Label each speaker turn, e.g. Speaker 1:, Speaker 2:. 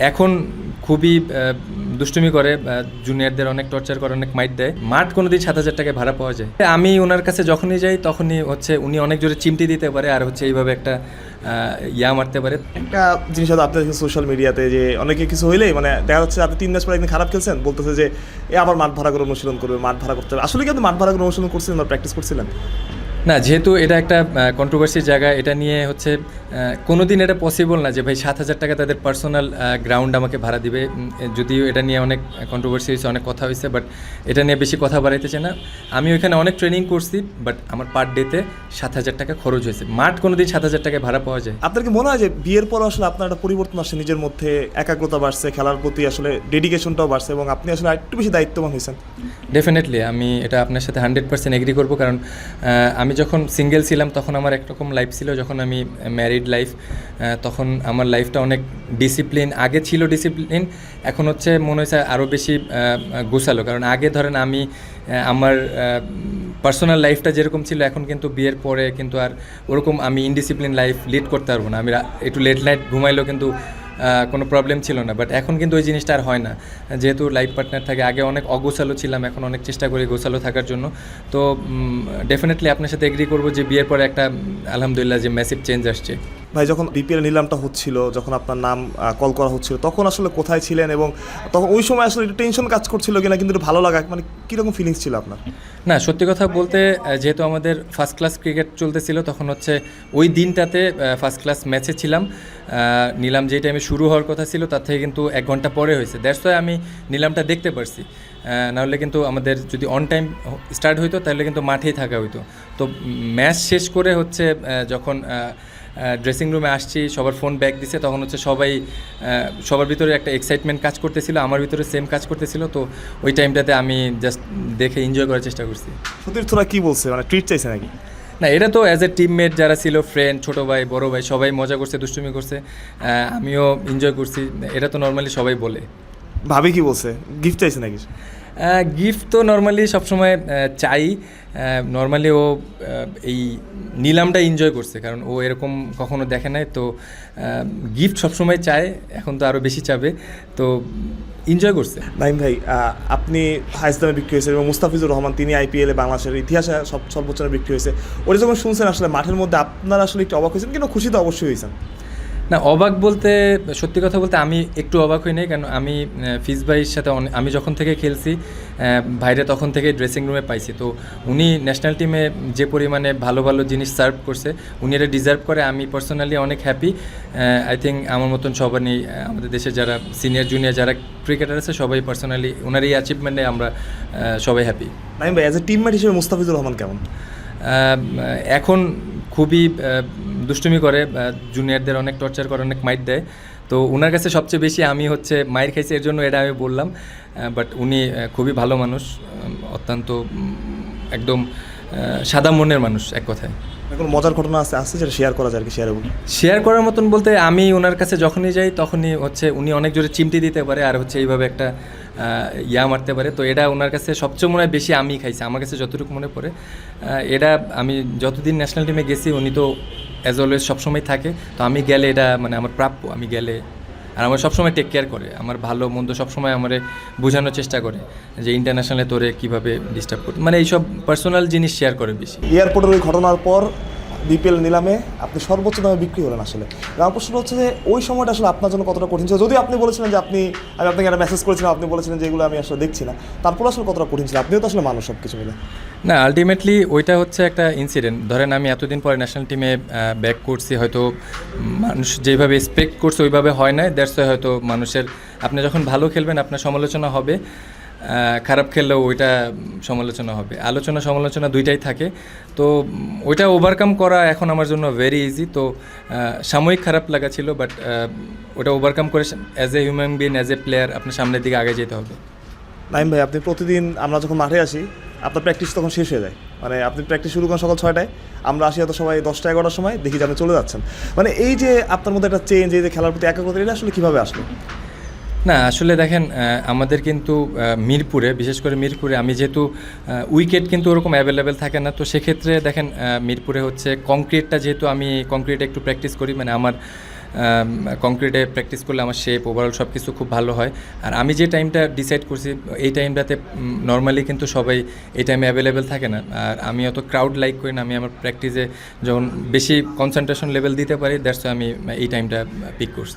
Speaker 1: এখন খুবই দুষ্টুমি করে, জুনিয়রদের অনেক টর্চার করে, অনেক মাইট দেয়। মাঠ কোনোদিন 7,000 টাকায় ভাড়া পাওয়া যায়। আমি ওনার কাছে যখনই যাই তখনই উনি অনেক জোরে চিমটি দিতে পারে, আর এইভাবে একটা ইয়া মারতে পারে।
Speaker 2: একটা জিনিস হয়তো আপনার সোশ্যাল মিডিয়াতে যে অনেকে কিছু হইলেই দেখা যাচ্ছে আপনি 3 ম্যাচ পরে একদিন খারাপ খেলছেন, বলতেছে যে আবার মাঠ ভাড়া করে অনুশীলন করবে, মাঠ ভাড়া করতে হবে। আসলে কি আপনি মাঠ ভাড়া করে অনুশীলন করছিলেন বা প্র্যাকটিস করছিলেন?
Speaker 1: না, যেহেতু এটা একটা কন্ট্রোভার্সির জায়গা, এটা নিয়ে কোনো দিন এটা পসিবল না যে ভাই 7,000 টাকা তাদের পার্সোনাল গ্রাউন্ড আমাকে ভাড়া দিবে। যদিও এটা নিয়ে অনেক কন্ট্রোভার্সি হয়েছে, অনেক কথা হয়েছে, বাট এটা নিয়ে বেশি কথা বাড়াইতেছে না। আমি ওইখানে অনেক ট্রেনিং করছি, বাট আমার পার ডেতে 7,000 টাকা খরচ হয়েছে। মাঠ কোনোদিন 7,000 টাকায় ভাড়া পাওয়া যায়?
Speaker 2: আপনার কি মনে হয় যে বিয়ের পর আসলে আপনার একটা পরিবর্তন আসছে, নিজের মধ্যে একাগ্রতা বাড়ছে, খেলার প্রতি আসলে ডেডিকেশনটাও বাড়ছে এবং আপনি আসলে একটু বেশি দায়িত্ববান হয়েছেন?
Speaker 1: ডেফিনেটলি আমি এটা আপনার সাথে 100% এগ্রি করবো, কারণ আমি যখন সিঙ্গেল ছিলাম তখন আমার একরকম লাইফ ছিল, যখন আমি ম্যারিড লাইফ তখন আমার লাইফটা অনেক ডিসিপ্লিন। আগে ছিল ডিসিপ্লিন, এখন মনে হয়েছে আরও বেশি গোছালো। কারণ আগে ধরেন আমি আমার পার্সোনাল লাইফটা যেরকম ছিল, এখন কিন্তু বিয়ের পরে কিন্তু আর ওরকম আমি ইনডিসিপ্লিন লাইফ লিড করতে পারবো না। আমি একটু লেট নাইট ঘুমাইলেও কিন্তু কোনো প্রবলেম ছিল না, বাট এখন কিন্তু ওই জিনিসটা আর হয় না, যেহেতু লাইফ পার্টনার থাকে। আগে অনেক অগোছালো ছিলাম, এখন অনেক চেষ্টা করি গোছালো থাকার জন্য। তো ডেফিনেটলি আপনার সাথে এগ্রি করবো যে বিয়ের পরে একটা আলহামদুলিল্লাহ যে ম্যাসিভ চেঞ্জ আসছে।
Speaker 2: ভাই, যখন বিপিএল নিলামটা হচ্ছিল, যখন আপনার নাম কল করা হচ্ছিল, তখন আসলে কোথায় ছিলেন এবং তখন ওই সময় আসলে একটু টেনশন কাজ করছিল কিনা, কিন্তু একটু ভালো লাগা, কীরকম ফিলিংস ছিল আপনার?
Speaker 1: না, সত্যি কথা বলতে যেহেতু আমাদের ফার্স্ট ক্লাস ক্রিকেট চলতেছিল, তখন ওই দিনটাতে ফার্স্ট ক্লাস ম্যাচে ছিলাম। নিলাম যে টাইমে শুরু হওয়ার কথা ছিল তার থেকে কিন্তু 1 ঘন্টা পরে হয়েছে। দ্যাটস ওয়াই আমি নিলামটা দেখতে পারছি। নাহলে কিন্তু আমাদের যদি অন টাইম স্টার্ট হইতো তাহলে কিন্তু মাঠেই থাকা হইতো। তো ম্যাচ শেষ করে যখন ড্রেসিং রুমে আসছি, সবার ফোন ব্যাক দিছে, তখন সবার ভিতরে একটা এক্সাইটমেন্ট কাজ করতেছিল, আমার ভিতরে সেম কাজ করতেছিল। তো ওই টাইমটাতে আমি জাস্ট দেখে এনজয় করার চেষ্টা করছি।
Speaker 2: সতীর্থরা কী বলছে, ট্রিট চাইছে নাকি?
Speaker 1: না, এটা তো অ্যাজ এ টিমমেট যারা ছিল, ফ্রেন্ড, ছোটো ভাই, বড়ো ভাই, সবাই মজা করছে, দুষ্টুমি করছে, আমিও এনজয় করছি। এটা তো নর্মালি সবাই বলে।
Speaker 2: ভাবি কি বলছে, গিফট চাইছে নাকি?
Speaker 1: গিফট তো নর্মালি সবসময় চাই। নর্মালি ও এই নিলামটা এনজয় করছে, কারণ ও এরকম কখনো দেখে নাই। তো গিফট সবসময় চায়, এখন তো আরও বেশি চাবে। তো এনজয় করছে।
Speaker 2: নাইম ভাই, আপনি হাইস্ট দামে বিক্রি হয়েছে এবং মুস্তাফিজুর রহমান, তিনি আইপিএলে বাংলাদেশের ইতিহাসে সর্বোচ্চ বিক্রি হয়েছে। ওটা যখন শুনছেন আসলে মাঠের মধ্যে আপনারা আসলে একটু অবাক হয়েছেন, কিন্তু খুশি তো অবশ্যই হয়েছেন?
Speaker 1: না, অবাক বলতে সত্যি কথা বলতে আমি একটু অবাক হই নাই, কারণ আমি ফিজ ভাইয়ের সাথে আমি যখন থেকে খেলছি, ভাইরে তখন থেকে ড্রেসিং রুমে পাইছি। তো উনি ন্যাশনাল টিমে যে পরিমাণে ভালো ভালো জিনিস সার্ভ করছে, উনি এটা ডিজার্ভ করে। আমি পার্সোনালি অনেক হ্যাপি। আই থিঙ্ক আমার মতন সবারই, আমাদের দেশে যারা সিনিয়র জুনিয়র যারা ক্রিকেটার আছে, সবাই পার্সোনালি ওনার এই অ্যাচিভমেন্টে আমরা সবাই হ্যাপি।
Speaker 2: নাইম ভাই, অ্যাজ এ টিমমেট হিসেবে মুস্তাফিজুর রহমান কেমন?
Speaker 1: এখন খুবই দুষ্টুমি করে, জুনিয়রদের অনেক টর্চার করে, অনেক মাইট দেয়। তো ওনার কাছে সবচেয়ে বেশি আমি মাইর খাইছি, এর জন্য এটা আমি বললাম। বাট উনি খুবই ভালো মানুষ, অত্যন্ত একদম সাদা মনের মানুষ, এক কথায়।
Speaker 2: এখন মজার ঘটনা আছে যেটা শেয়ার করা যায় আর কি,
Speaker 1: শেয়ার করার মতন বলতে, আমি ওনার কাছে যখনই যাই তখনই উনি অনেক জোরে চিমটি দিতে পারে, আর এইভাবে একটা ইয়া মারতে পারে। তো এটা ওনার কাছে সবচেয়ে মনে হয় বেশি আমি খাইছি, আমার কাছে যতটুকু মনে পড়ে। এটা আমি যতদিন ন্যাশনাল টিমে গেছি, উনি তো অ্যাজ অলওয়েজ সবসময় থাকে। তো আমি গেলে এটা আমার প্রাপ্য, আমি গেলে। আর আমার সবসময় টেক কেয়ার করে, আমার ভালো মন্দ সবসময় আমার বোঝানোর চেষ্টা করে যে ইন্টারন্যাশনালে তোরে কীভাবে ডিস্টার্ব করতে, এইসব পার্সোনাল জিনিস শেয়ার করে বেশি।
Speaker 2: এয়ারপোর্টের ওই ঘটনার পর বিপিএল নিলামে আপনি সর্বোচ্চ দামে বিক্রি হলেন। আসলে আমার প্রশ্ন হচ্ছে যে ওই সময়টা আসলে আপনার জন্য কতটা কঠিন ছিল? যদিও আপনি বলেছিলেন যে আমি আপনাকে একটা মেসেজ করেছিলাম, আপনি বলেছিলেন যে এগুলো আমি আসলে দেখছি না, তারপর আসলে কতটা কঠিন ছিল? আপনিও তো আসলে মানুষ, সব কিছু মিলে।
Speaker 1: না, আলটিমেটলি ওইটা একটা ইনসিডেন্ট। ধরেন আমি এতদিন পরে ন্যাশনাল টিমে ব্যাক করছি, হয়তো মানুষ যেভাবে এক্সপেক্ট করছে ওইভাবে হয় না। দ্যাটস ওয়াই হয়তো মানুষের, আপনি যখন ভালো খেলবেন আপনার সমালোচনা হবে, খারাপ খেললেও ওইটা সমালোচনা হবে। আলোচনা সমালোচনা দুইটাই থাকে। তো ওইটা ওভারকাম করা এখন আমার জন্য ভেরি ইজি। তো সাময়িক খারাপ লাগা ছিল, বাট ওটা ওভারকাম করে as a human being, as a player আপনার সামনের দিকে আগে যেতে হবে।
Speaker 2: নাইম ভাই, আপনি প্রতিদিন, আমরা যখন মাঠে আসি আপনার প্র্যাকটিস তখন শেষ হয়ে যায়, আপনি প্র্যাকটিস শুরু করেন সকাল 6টায়, আমরা আসি হয়তো সবাই 10টা-11টার সময়, দেখি যে আপনি চলে যাচ্ছেন। এই যে আপনার মধ্যে একটা চেঞ্জ, এই যে খেলার প্রতি একাগ্রতা, এটা আসলে কীভাবে আসলো?
Speaker 1: না, আসলে দেখেন, আমাদের কিন্তু মিরপুরে, বিশেষ করে মিরপুরে আমি যেহেতু উইকেট কিন্তু ওরকম অ্যাভেলেবেল থাকে না। তো সেক্ষেত্রে দেখেন মিরপুরে কংক্রিটটা, যেহেতু আমি কংক্রিটে একটু প্র্যাকটিস করি, আমার কংক্রিটে প্র্যাকটিস করলে আমার শেপ ওভারঅল সব কিছু খুব ভালো হয়। আর আমি যে টাইমটা ডিসাইড করছি এই টাইমটাতে নর্মালি কিন্তু সবাই এই টাইমে অ্যাভেলেবেল থাকে না। আর আমি অত ক্রাউড লাইক করি না, আমি আমার প্র্যাকটিসে যখন বেশি কনসেন্ট্রেশন লেভেল দিতে পারি দ্যাটস আমি এই টাইমটা পিক করছি।